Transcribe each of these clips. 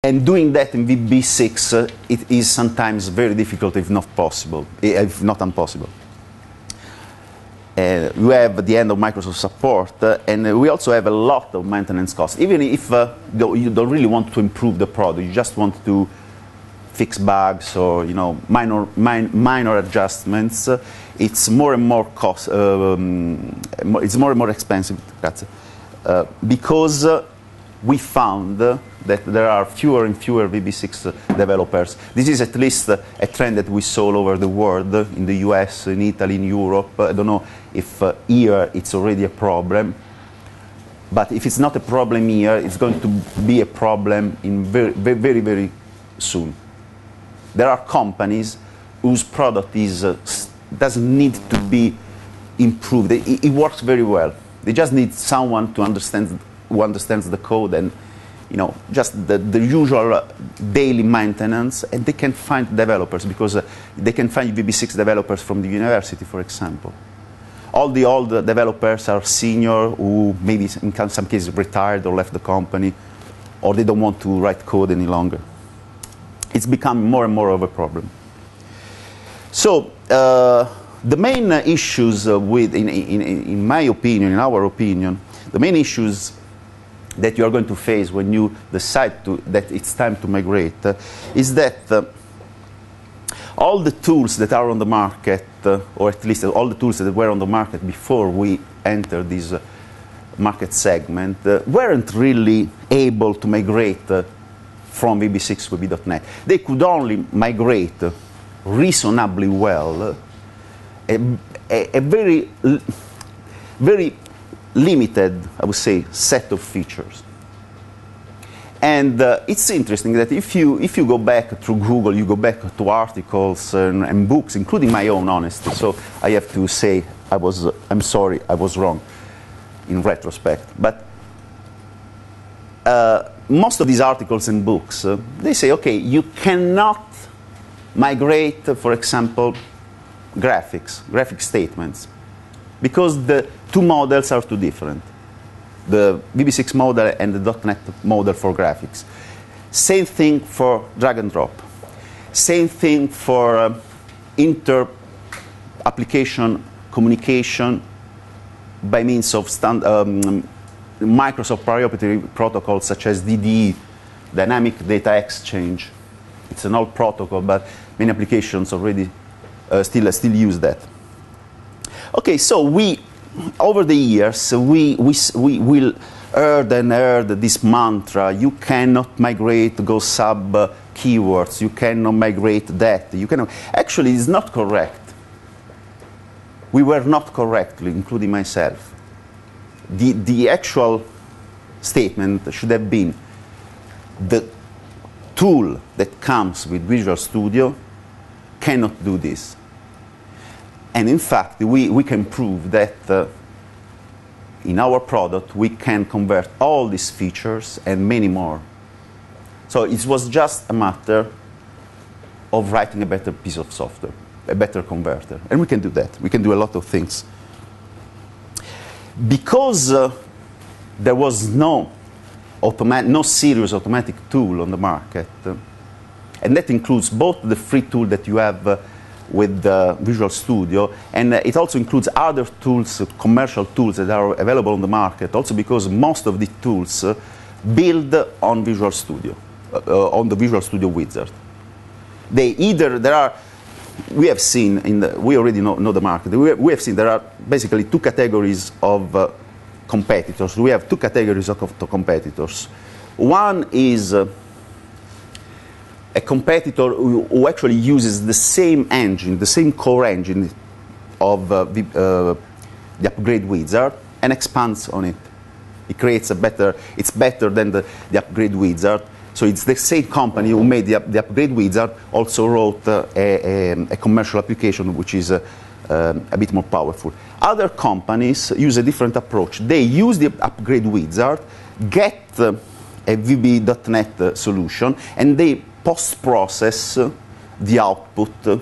And doing that in VB6, it is sometimes very difficult, if not possible, if not impossible. We have the end of Microsoft support, and we also have a lot of maintenance costs. Even if you don't really want to improve the product, you just want to fix bugs or minor adjustments, it's more and more cost. It's more and more expensive, because we found that there are fewer and fewer VB6 developers. This is at least a trend that we saw all over the world, in the US, in Italy, in Europe. I don't know if here it's already a problem. But if it's not a problem here, it's going to be a problem in very, very, very soon. There are companies whose product doesn't need to be improved. It works very well. They just need someone who understands the code and just the usual daily maintenance, and they can find developers because they can find VB6 developers from the university, for example. All the old developers are senior who maybe in some cases retired or left the company, or they don't want to write code any longer. It's becoming more and more of a problem. So the main issues in my opinion, in our opinion, the main issues that you are going to face when you decide that it's time to migrate is that all the tools that are on the market, or at least all the tools that were on the market before we entered this market segment, weren't really able to migrate from VB6 to VB.NET. They could only migrate reasonably well a very, very limited, I would say, set of features. And it's interesting that if you go back through Google, you go back to articles and books, including my own, honestly. So I have to say, I'm sorry, I was wrong in retrospect. But most of these articles and books, they say, okay, you cannot migrate, for example, graphic statements, because the two models are too different. The VB6 model and the .NET model for graphics. Same thing for drag and drop. Same thing for inter-application communication by means of Microsoft proprietary protocols such as DDE, Dynamic Data Exchange. It's an old protocol, but many applications already still use that. Okay, so over the years, we will heard this mantra: you cannot migrate Go sub keywords, you cannot migrate that. You cannot. Actually, it's not correct. We were not correctly, including myself. The actual statement should have been: the tool that comes with Visual Studio cannot do this. And in fact, we can prove that in our product, we can convert all these features and many more. So it was just a matter of writing a better piece of software, a better converter. And we can do that. We can do a lot of things. Because there was no serious automatic tool on the market, and that includes both the free tool that you have with Visual Studio, and it also includes other tools, commercial tools that are available on the market, also because most of the tools build on Visual Studio, on the Visual Studio wizard. We have seen, we already know the market, we have seen there are basically two categories of competitors. We have two categories of competitors. One is a competitor who actually uses the same engine, the same core engine of the upgrade wizard, and expands on it. It creates it's better than the upgrade wizard. So it's the same company who made the upgrade wizard also wrote a commercial application which is a bit more powerful. Other companies use a different approach. They use the upgrade wizard, get a VB.NET solution, and they post-process the output, the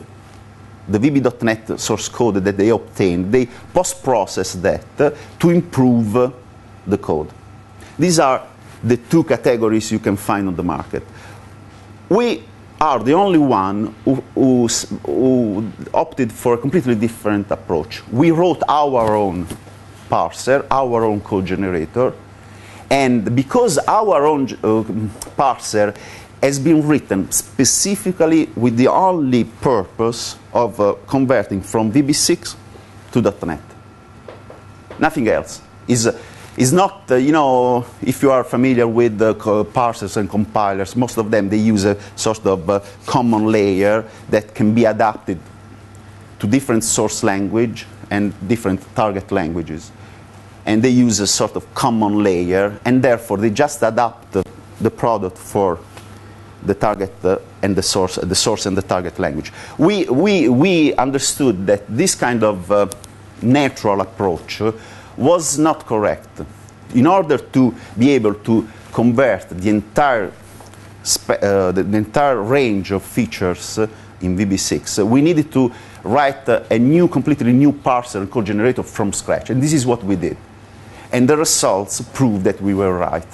VB.NET source code that they obtained. They post-process that to improve the code. These are the two categories you can find on the market. We are the only one who opted for a completely different approach. We wrote our own parser, our own code generator, and because our own parser has been written specifically with the only purpose of converting from VB6 to dotNET. Nothing else. Is not, you know, if you are familiar with the parsers and compilers, most of them, they use a sort of common layer that can be adapted to different source language and different target languages. And they use a sort of common layer, and therefore they just adapt the product for the target and the source and the target language. We understood that this kind of natural approach was not correct. In order to be able to convert the entire range of features in VB6, we needed to write a new, completely new parser and code generator from scratch, and this is what we did. And the results proved that we were right.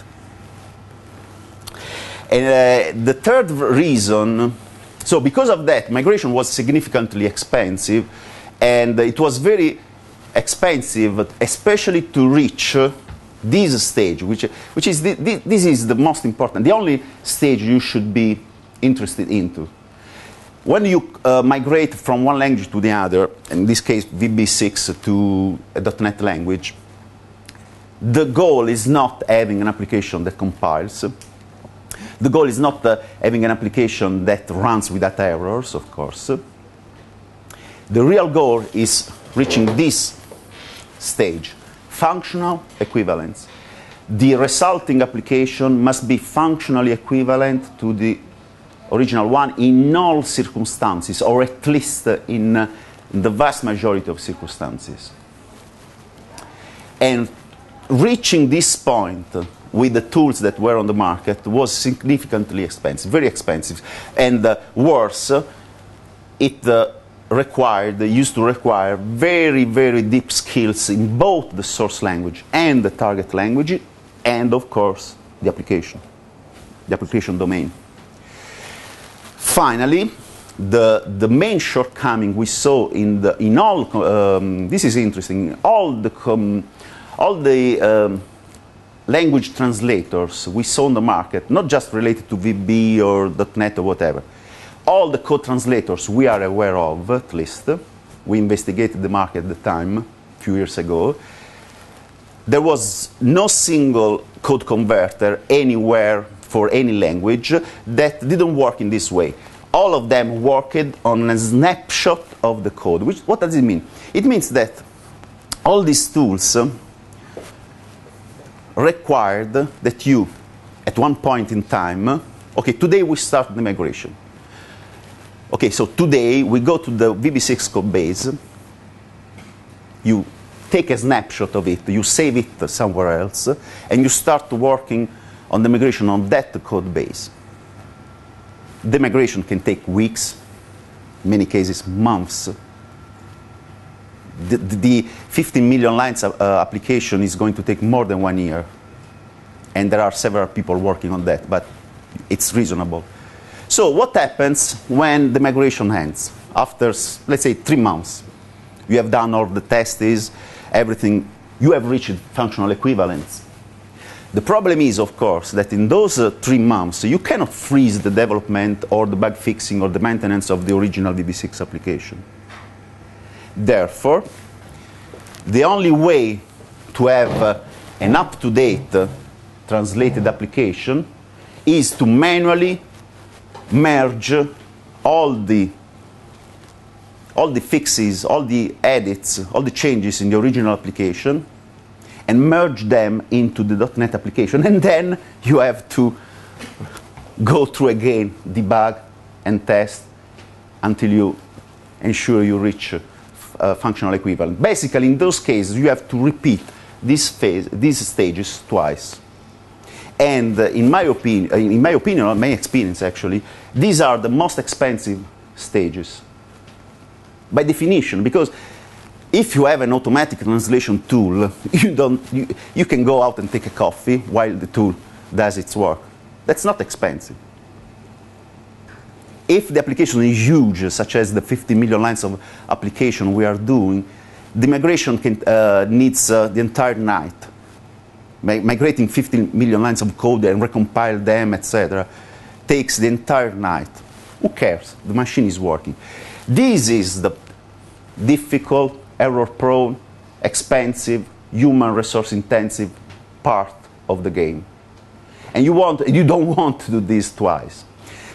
And the third reason, so because of that, migration was significantly expensive, and it was very expensive, especially to reach this stage, which is this is the most important, the only stage you should be interested into. When you migrate from one language to the other, in this case VB6 to a .NET language, the goal is not having an application that compiles. The goal is not having an application that runs without errors, of course. The real goal is reaching this stage, functional equivalence. The resulting application must be functionally equivalent to the original one in all circumstances, or at least in the vast majority of circumstances. And reaching this point with the tools that were on the market was significantly expensive, very expensive. And worse, it used to require very, very deep skills in both the source language and the target language, and of course, the application domain. Finally, the main shortcoming we saw in all, this is interesting, all the language translators we saw on the market, not just related to VB or .NET or whatever, all the code translators we are aware of, at least, we investigated the market at the time, a few years ago, there was no single code converter anywhere for any language that didn't work in this way. All of them worked on a snapshot of the code. What does it mean? It means that all these tools required that you, at one point in time, okay, today we start the migration. Okay, so today we go to the VB6 code base, you take a snapshot of it, you save it somewhere else, and you start working on the migration on that code base. The migration can take weeks, in many cases months. The 15 million lines application is going to take more than 1 year. And there are several people working on that, but it's reasonable. So what happens when the migration ends? After, let's say, 3 months, you have done all the tests, everything, you have reached functional equivalence. The problem is, of course, that in those 3 months, you cannot freeze the development or the bug fixing or the maintenance of the original VB6 application. Therefore, the only way to have an up-to-date translated application is to manually merge all the fixes, all the edits, all the changes in the original application, and merge them into the .NET application. And then you have to go through again, debug and test until you ensure you reach functional equivalent. Basically, in those cases, you have to repeat these stages twice. And in my opinion, or my experience actually, these are the most expensive stages by definition, because if you have an automatic translation tool, you can go out and take a coffee while the tool does its work. That's not expensive. if the application is huge, such as the 50 million lines of application we are doing, the migration needs the entire night. Migrating 50 million lines of code and recompile them, etc., takes the entire night. Who cares? The machine is working. This is the difficult, error-prone, expensive, human resource-intensive part of the game. And you don't want to do this twice.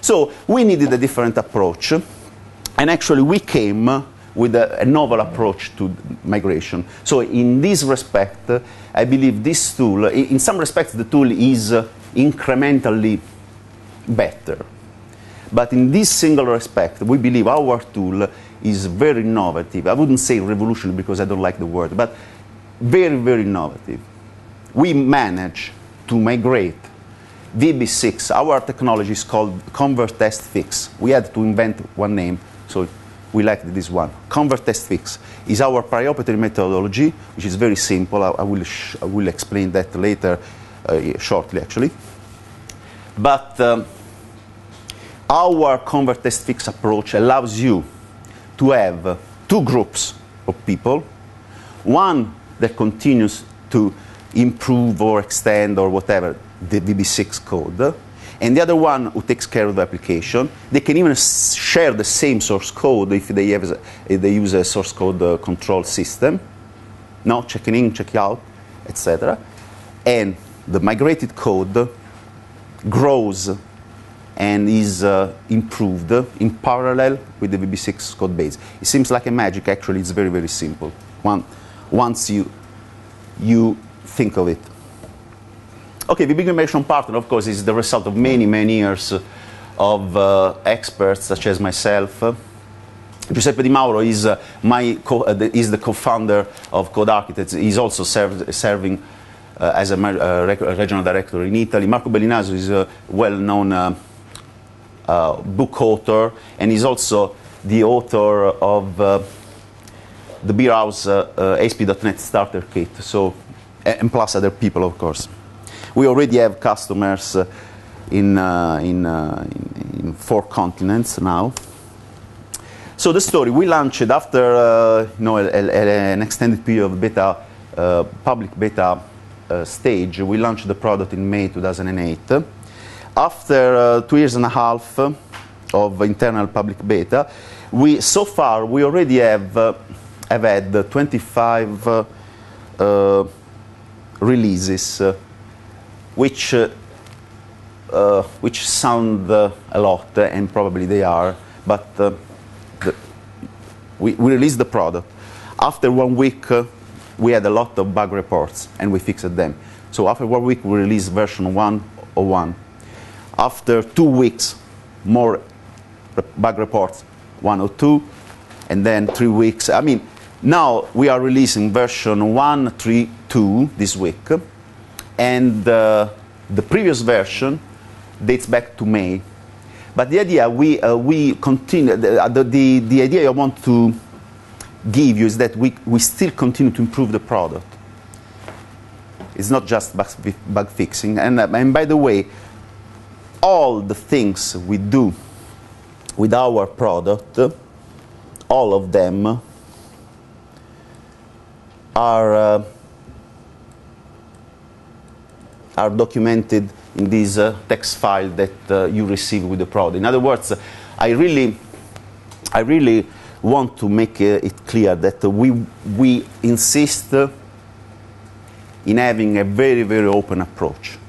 So we needed a different approach. And actually, we came with a novel approach to migration. So in this respect, I believe this tool, in some respects, the tool is incrementally better. But in this single respect, we believe our tool is very innovative. I wouldn't say revolutionary because I don't like the word, but very, very innovative. We manage to migrate VB6. Our technology is called Convert Test Fix. We had to invent one name, so we liked this one. Convert Test Fix is our proprietary methodology, which is very simple. I will explain that later, shortly, actually. But our Convert Test Fix approach allows you to have two groups of people, one that continues to improve or extend or whatever the VB6 code, and the other one who takes care of the application. They can even share the same source code if they use a source code control system, no, checking in, checking out, etc. And the migrated code grows and is improved in parallel with the VB6 code base. It seems like a magic. Actually, it's very, very simple once you think of it. Okay, the big migration partner, of course, is the result of many, many years of experts such as myself. Giuseppe Di Mauro is the co-founder of Code Architects. He's also serving as a regional director in Italy. Marco Bellinazzo is a well-known book author, and he's also the author of the Beer House ASP.NET Starter Kit. So, and plus other people, of course. We already have customers in 4 continents now. So the story, we launched after an extended period of beta, public beta stage. We launched the product in May 2008. After 2 years and a half of internal public beta, so far we already have had 25 releases, which sound a lot, and probably they are, but we released the product. After 1 week, we had a lot of bug reports, and we fixed them. So after 1 week, we released version 101. After 2 weeks, more bug reports, 102, and then 3 weeks. I mean, now we are releasing version 132 this week. And the previous version dates back to May. But the idea we continue. The idea I want to give you is that we still continue to improve the product. It's not just bug fixing. And by the way, all the things we do with our product, all of them are documented in this text file that you receive with the product. In other words, I really want to make it clear that we insist in having a very, very open approach.